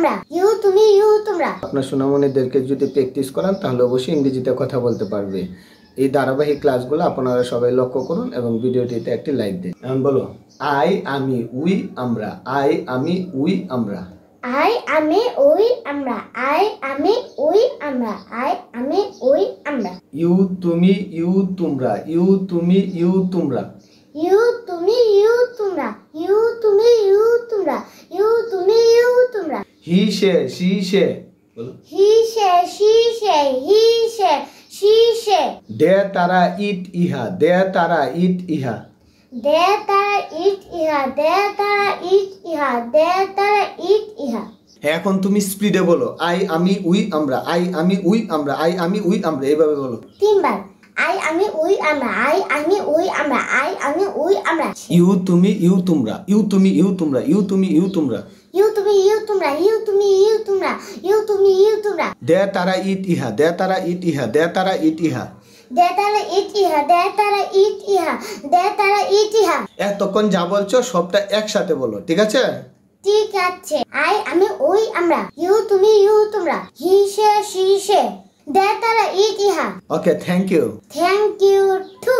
আমরা, ইউ তুমি, ইউ তোমরা। আপনার সোনামণিদেরকে যদি প্র্যাকটিস করান তাহলে অবশ্যই ইংরেজিতে কথা বলতে পারবে। এই ধারাবাহিক ক্লাসগুলো আপনারা সবাই লক্ষ্য করুন এবং ভিডিওটিতে একটি লাইক দিন। এখন বলো, আই আমি উই আমরা, আই আমি উই আমরা। আই আমি ওই আমরা, আই আমি ওই আমরা, আই আমি ওই আমরা। ইউ তুমি, ইউ তোমরা, ইউ তুমি, ইউ তোমরা। ইউ তুমি, ইউ তোমরা, ইউ তুমি, ইউ তোমরা, ইউ তুমি, ইউ তোমরা। হি সে, সি সে। বলো, হি সে, সি সে, হি সে, সি সে। দে তারা ইট ইহা, দে তারা ইট ইহা। দে তারা ইট ইহা, দে তারা ইট ইহা, দে তারা ইট ইহা। এখন তুমি স্পিডে বলো, আই আমি উই আমরা, আই আমি উই আমরা, আই আমি উই আমরা, এইভাবে বলো। তিনবার। আই আমি ওই আমরা, আই আমি ওই আমরা, আই আমি ওই আমরা। ইউ তুমি, ইউ তোমরা, ইউ তুমি, ইউ তোমরা, ইউ তুমি, ইউ তোমরা। ইউ তুমি, ইউ তোমরা, ইউ তুমি, ইউ তোমরা, ইউ তুমি, ইউ তোমরা। দে তারা ইট ইহা, দে তারা ইট ইহা, দে তারা ইট ইহা। দে তারা ইট ইহা, দে তারা ইট ইহা, দে তারা ইট ইহা। এতক্ষণ যা বলছো সবটা একসাথে বলো, ঠিক আছে? ঠিক আছে। আই আমি ওই আমরা, ইউ তুমি, ইউ তোমরা, হি সে, সি সে, দে তারা ইট ইহা। Okay, thank you. Thank you two.